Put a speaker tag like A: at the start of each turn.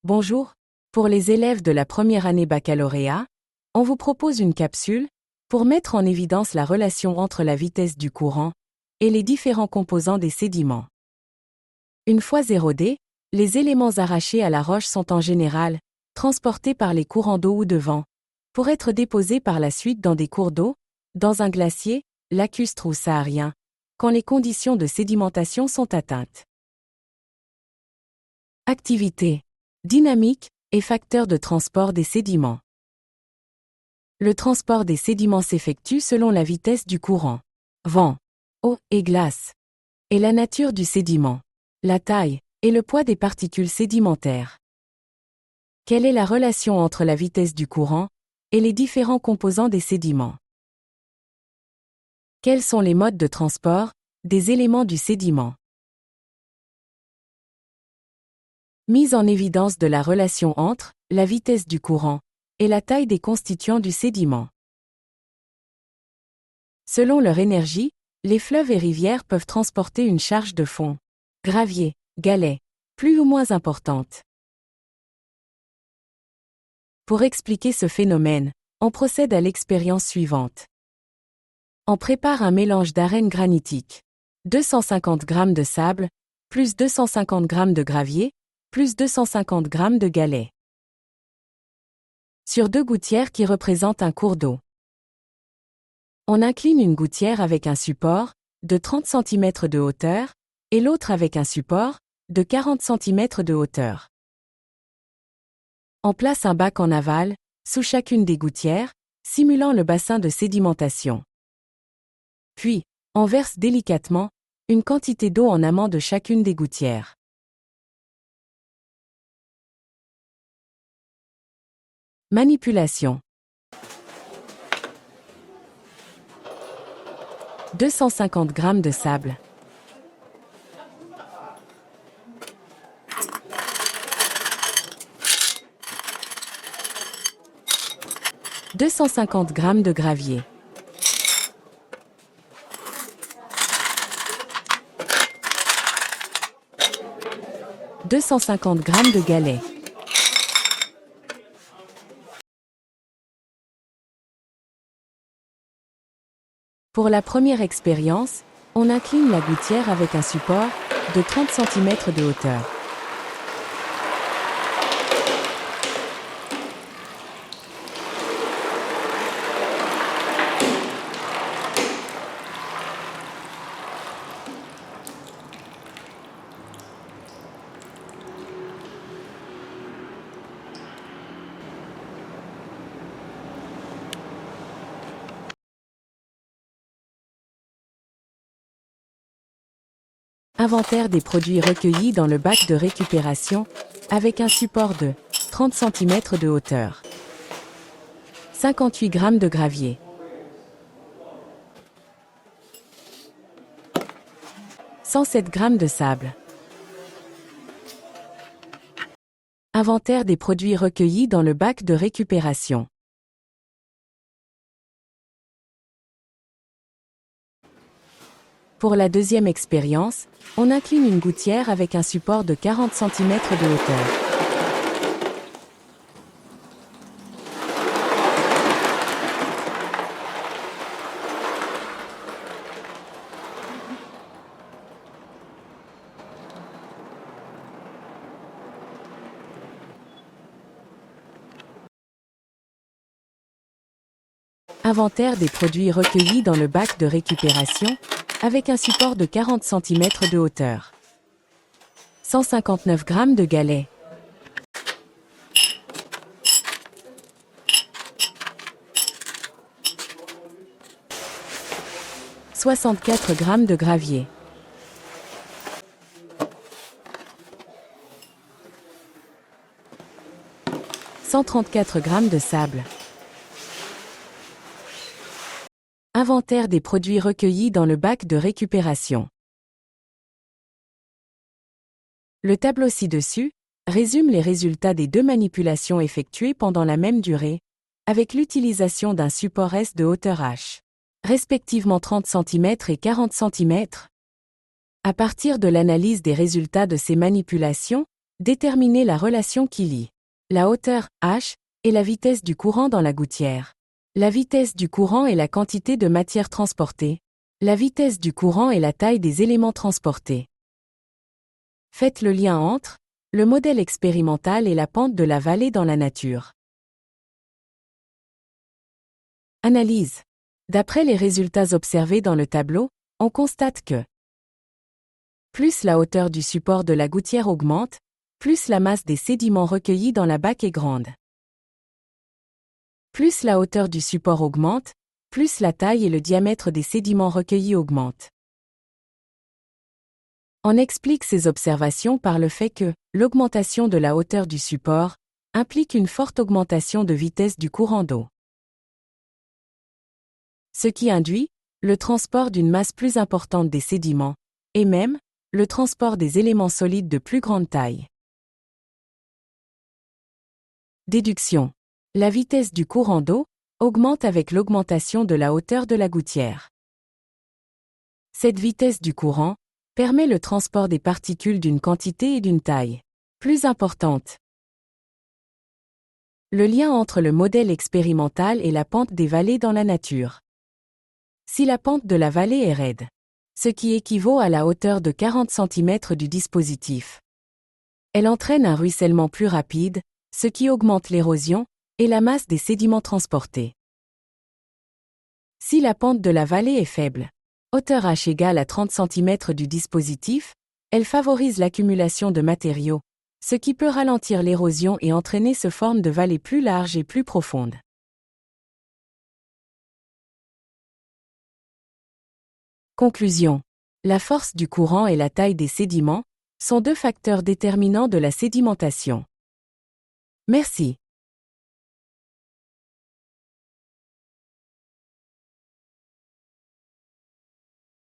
A: Bonjour, pour les élèves de la première année baccalauréat, on vous propose une capsule pour mettre en évidence la relation entre la vitesse du courant et les différents composants des sédiments. Une fois érodés, les éléments arrachés à la roche sont en général transportés par les courants d'eau ou de vent, pour être déposés par la suite dans des cours d'eau, dans un glacier, lacustre ou saharien, quand les conditions de sédimentation sont atteintes. Activité, dynamique et facteur de transport des sédiments. Le transport des sédiments s'effectue selon la vitesse du courant, vent, eau et glace, et la nature du sédiment, la taille et le poids des particules sédimentaires. Quelle est la relation entre la vitesse du courant et les différents composants des sédiments? Quels sont les modes de transport des éléments du sédiment? Mise en évidence de la relation entre la vitesse du courant et la taille des constituants du sédiment. Selon leur énergie, les fleuves et rivières peuvent transporter une charge de fond, gravier, galets, plus ou moins importante. Pour expliquer ce phénomène, on procède à l'expérience suivante. On prépare un mélange d'arène granitique, 250 g de sable, plus 250 g de gravier, plus 250 g de galets. Sur deux gouttières qui représentent un cours d'eau. On incline une gouttière avec un support de 30 cm de hauteur et l'autre avec un support de 40 cm de hauteur. On place un bac en aval, sous chacune des gouttières, simulant le bassin de sédimentation. Puis, on verse délicatement une quantité d'eau en amont de chacune des gouttières. Manipulation. 250 g de sable. « 250 g de gravier. 250 g de galets. Pour la première expérience, on incline la gouttière avec un support de 30 cm de hauteur. Inventaire des produits recueillis dans le bac de récupération avec un support de 30 cm de hauteur. 58 g de gravier. 107 g de sable. Inventaire des produits recueillis dans le bac de récupération. Pour la deuxième expérience, on incline une gouttière avec un support de 40 cm de hauteur. Inventaire des produits recueillis dans le bac de récupération avec un support de 40 cm de hauteur. 159 g de galets. 64 g de gravier. 134 g de sable. Inventaire des produits recueillis dans le bac de récupération. Le tableau ci-dessus résume les résultats des deux manipulations effectuées pendant la même durée, avec l'utilisation d'un support S de hauteur H, respectivement 30 cm et 40 cm. À partir de l'analyse des résultats de ces manipulations, Déterminez la relation qui lie la hauteur, h, et la vitesse du courant dans la gouttière. La vitesse du courant est la quantité de matière transportée. La vitesse du courant est la taille des éléments transportés. Faites le lien entre le modèle expérimental et la pente de la vallée dans la nature. Analyse. D'après les résultats observés dans le tableau, on constate que plus la hauteur du support de la gouttière augmente, plus la masse des sédiments recueillis dans la bac est grande. Plus la hauteur du support augmente, plus la taille et le diamètre des sédiments recueillis augmentent. On explique ces observations par le fait que l'augmentation de la hauteur du support implique une forte augmentation de vitesse du courant d'eau, ce qui induit le transport d'une masse plus importante des sédiments, et même le transport des éléments solides de plus grande taille. Déduction. La vitesse du courant d'eau augmente avec l'augmentation de la hauteur de la gouttière. Cette vitesse du courant permet le transport des particules d'une quantité et d'une taille plus importante. Le lien entre le modèle expérimental et la pente des vallées dans la nature. Si la pente de la vallée est raide, ce qui équivaut à la hauteur de 40 cm du dispositif, elle entraîne un ruissellement plus rapide, ce qui augmente l'érosion et la masse des sédiments transportés. Si la pente de la vallée est faible, hauteur h égale à 30 cm du dispositif, elle favorise l'accumulation de matériaux, ce qui peut ralentir l'érosion et entraîner ce forme de vallée plus large et plus profonde. Conclusion. La force du courant et la taille des sédiments sont deux facteurs déterminants de la sédimentation. Merci.